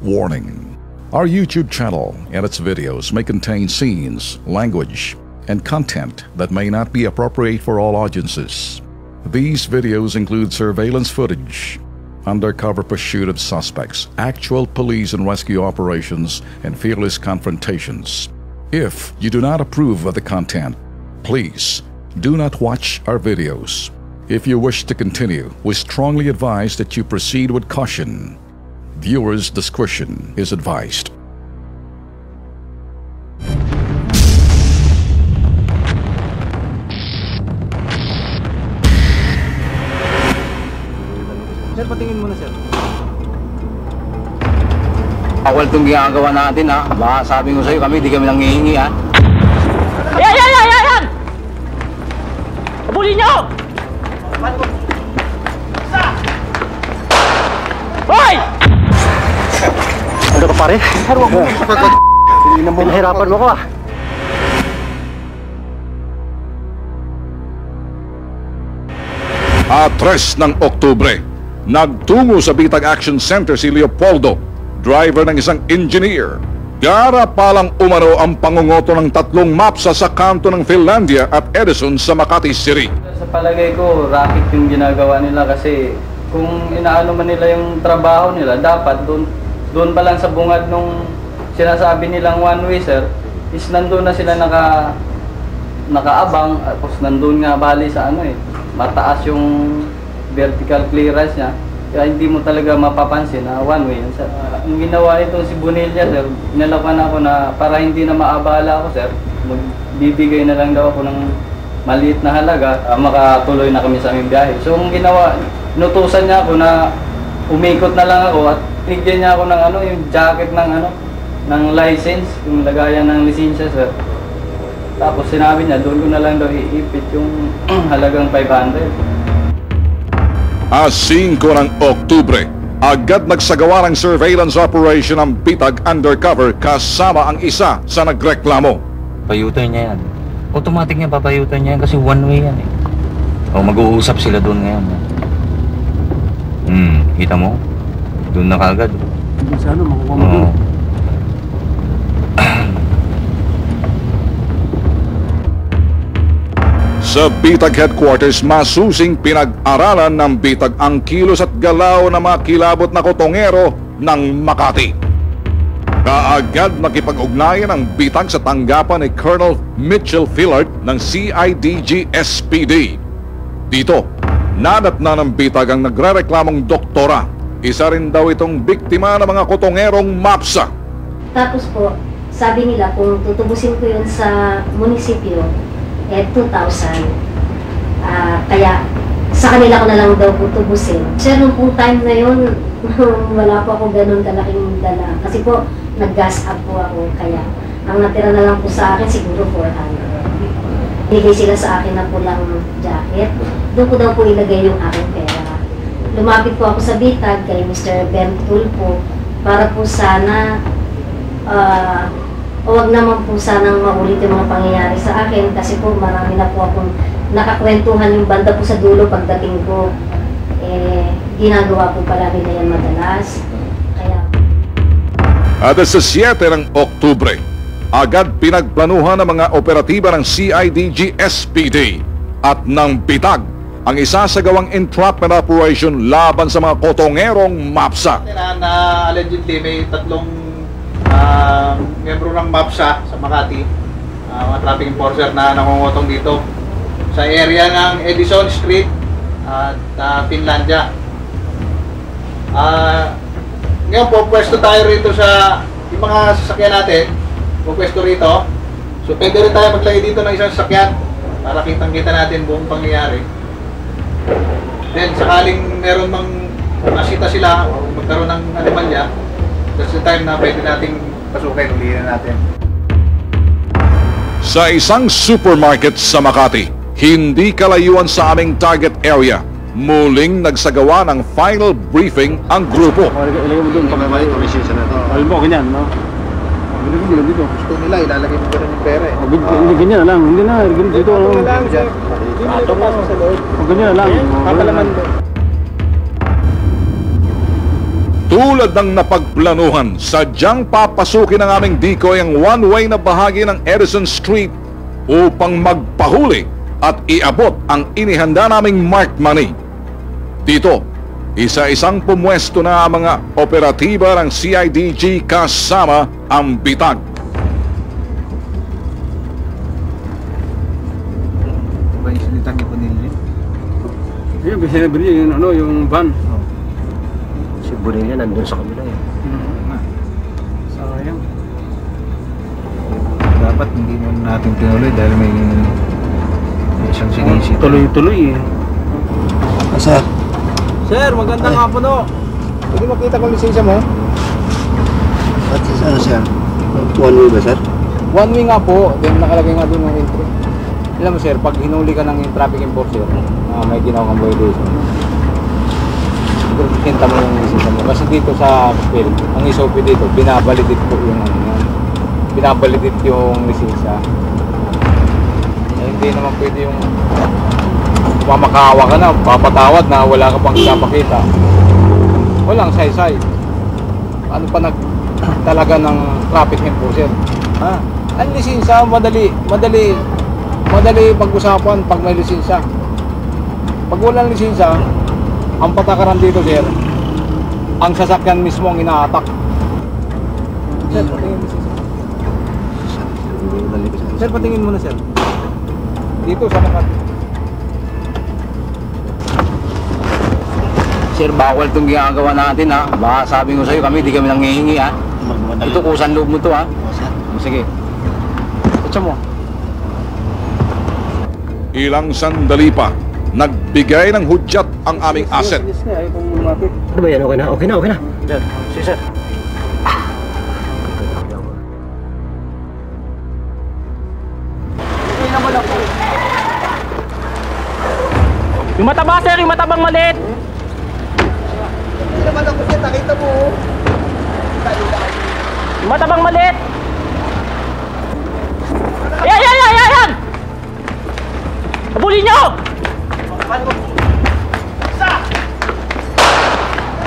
Warning: our YouTube channel and its videos may contain scenes, language, and content that may not be appropriate for all audiences. These videos include surveillance footage, undercover pursuit of suspects, actual police and rescue operations, and fearless confrontations. If you do not approve of the content, please do not watch our videos. If you wish to continue, we strongly advise that you proceed with caution. Viewers' discretion is advised. Sir, patingin muna, sir. Bawal itong ginagawa natin, ha? Baka sabi ko sa'yo kami, di kami nanghihingi, ha? Yan! Abulin nyo! Hoy! Ano ka, pare? Nahirapan mo ko, ah. Tres ng Oktubre, nagtungo sa Bitag Action Center si Leopoldo, driver ng isang engineer. Gara palang umano ang pangungoto ng 3 MAPSA sa kanto ng Finlandia at Edison sa Makati City. Sa palagay ko, racket yung ginagawa nila kasi kung inaano man nila yung trabaho nila, dapat doon pa lang sa bungad nung sinasabi nilang one-way, sir, is nandun na sila nakaabang, tapos nandun nga bali sa mataas yung vertical clearance niya, kaya hindi mo talaga mapapansin na one-way yan, sir. Ang ginawa nito si Bonilla, sir, inalakan ako na para hindi na maabala ako, sir, magbibigay na lang daw ako ng maliit na halaga, makatuloy na kami sa aming biyahe. So, ang ginawa, inutusan niya ako na umikot na lang ako at bigyan niya ako ng yung jacket ng license, yung lagayan ng lisensya, sir. Tapos sinabi niya, doon ko na lang daw iipit yung halagang 500. 5 ng Oktubre, agad nagsagawa ng surveillance operation ang Bitag Undercover kasama ang isa sa nagreklamo. Payutan niya yan. Automatic niya papayutan niya yan kasi one-way yan, eh. O mag-uusap sila doon ngayon. Kita mo? Doon na kaagad. Hindi sa makukuha mo doon. Sa Bitag Headquarters, masusing pinag-aralan ng Bitag ang kilos at galaw na mga kilabot na kotongero ng Makati. Kaagad nakipag-ugnayan ang Bitag sa tanggapan ni Colonel Mitchell Fillard ng CIDG-SPD. Dito, nadatna ng Bitag ang nagrereklamong doktora. Isa rin daw itong biktima ng mga kotongerong MAPSA. Tapos po, sabi nila kung tutubusin ko yun sa munisipyo, 2,000. Kaya sa kanila ko na lang daw tutubusin. Sir, nung pong time na yun, wala po ako ganun kalaking dala. Kasi po, nag-gas up po ako. Kaya ang natira na lang po sa akin siguro 400. Bigay sila sa akin na pulang jacket. Doon ko daw po ilagay yung aking pera. Lumapit po ako sa Bitag kay Mr. Ben Tulpo para po sana huwag naman po sanang maulit yung mga pangyayari sa akin kasi po marami na po akong nakakwentuhan yung banda po sa dulo pagdating ko. Ginagawa po pala nila yan madalas. Kaya... At sa 7 ng Oktubre, agad pinagplanuhan ng mga operatiba ng CIDG-SPD at ng Bitag ang isasagawang entrapment operation laban sa mga kotongerong MAPSA. Na allegedly may 3 miyembro ng MAPSA sa Makati, mga traffic enforcer na nangungutong dito sa area ng Edison Street at Finlandia. Ngayon po, pwesto tayo rito sa yung mga sasakyan natin, pwesto rito. So pwede rin tayo maglagay dito ng isang sasakyan para kitang-kita natin buong pangyayari. Then sakaling meron mang masita sila o magkaroon ng anomalya, that's the time na pwede nating pasukin, ulihin natin. Sa isang supermarket sa Makati, hindi kalayuan sa aming target area, muling nagsagawa ng final briefing ang grupo. Ilagay mo doon, pagkabalik ko resisyon na ito. Alam mo, ganyan, no? Ilagay mo dito. Gusto nila, ilalagay mo ganun yung pera, eh. Ganyan na lang, hindi na, dito. Ganyan na lang, sir. Dito pa sa loob. Ganyan na lang. Papalaman doon. Tulad ng napagplanuhan, sadyang papasukin ng aming decoy ang one-way na bahagi ng Edison Street upang magpahuli at iabot ang inihanda naming marked money. Dito, isa-isang pumwesto na ang mga operatiba ng CIDG kasama ang bitag. Ba yung sinitag ni Bonilla? Yung sinabi niya, yung van. Si Bonilla nandun sa kabila eh. Sayang. Dapat hindi mo natin tinuloy dahil may isang sinisita. Tuloy-tuloy eh. Sir. Sir, magandang hapon o. Pwede makita kung lisensya mo? Ano sir? One way ba sir? One way nga po, then nakalagay nga doon yung entry. Alam mo sir, pag hinuli ka ng traffic enforcer, may ginawa kang violation. Siguro kinta mo yung lisensya mo. Kasi dito sa PIL, ang SOP dito, binabalidate po yung ano yan. Binabalidate yung lisensya. Hindi naman pwede yung pamakawa ka na, papatawad na wala ka pang pinapakita. Walang say-say. Ano pa talaga ng traffic enforcer? Ha? Ang lisensya, madali pag-usapan pag may lisensya. Pag walang lisensya, ang patakaran dito sir, ang sasakyan mismo ang ina-attack. Sir, patingin mo sir. Sir, patingin mo na sir. Dito sa mga... Sir, bawal itong ginagawa natin ha. Baka sabi ko sa'yo kami, di kami nanghihingi ha. Ito kusan loob mo to ha. Sige. Kutsa mo. Ilang sandali pa, nagbigay ng hudyat ang aming asset. Ano ba yan? Okay na? Okay na? Okay na? Sir, si sir. Yung mataba, sir, yung matabang maliit. Hindi naman ako sir, nakita mo. Yung matabang maliit. Ayan! Abulin nyo!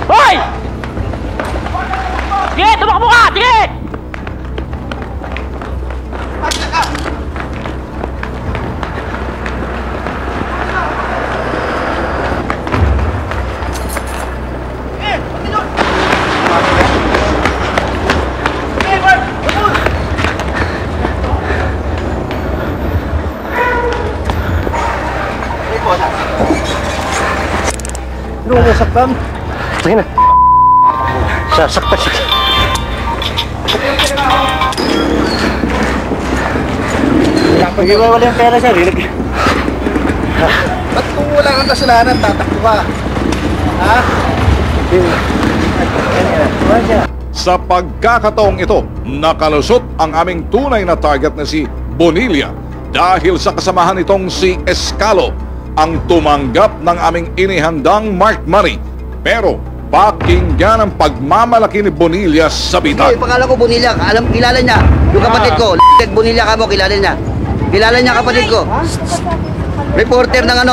Hoy! Sige, tumakbo ka! Sige! Ano mo saktan? Sige na. Sasaktan siya. Hindi ba wala yung pera sir? Ba't kung wala kang kasalanan, tatakbo ka? Ha? Sa pagkakataong ito, nakalusot ang aming tunay na target na si Bonilla dahil sa kasamahan nitong si Escalo ang tumanggap ng aming inihandang marked money. Pero pakinggan ang pagmamalaki ni Bonilla sa bitag. Hindi, pangalan ko Bonilla. Kilala niya. Yung kapatid ko, Bonilla ka mo, kilala niya. Kilala niya kapatid ko. Reporter ng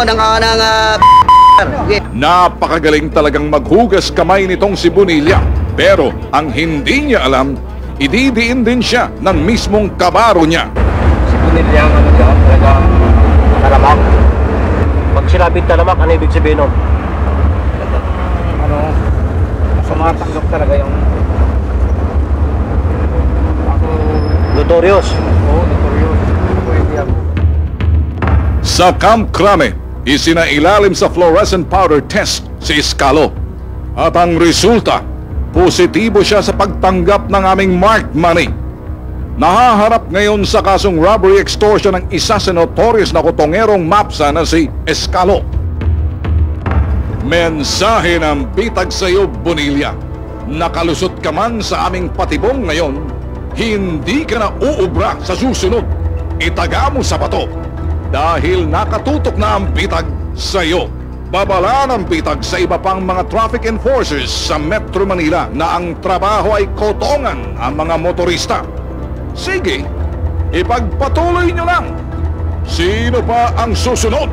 Napakagaling talagang maghugas kamay nitong si Bonilla. Pero ang hindi niya alam, ididiin din siya ng mismong kabaro niya. Si Bonilla ang ano dyan, talagang talamak. Pag sinabing talamak, ano ibig sabihin nun? Sumatanggap talaga yung... Notorious. Oo, notorious. Sa Camp Crame, isinailalim sa fluorescent powder test si Escalo. At ang resulta, positibo siya sa pagtanggap ng aming marked money. Nahaharap ngayon sa kasong robbery extortion ng isa sa notorious na kutongerong mapsa na si Escalo. Mensahe ng bitag sa iyo, Bonilla. Nakalusot ka man sa aming patibong ngayon, hindi ka na uubra sa susunod. Itaga mo sa bato dahil nakatutok na ang bitag sa iyo. Babala ng bitag sa iba pang mga traffic enforcers sa Metro Manila na ang trabaho ay kotongan ang mga motorista. Sige, ipagpatuloy nyo lang. Sino pa ang susunod?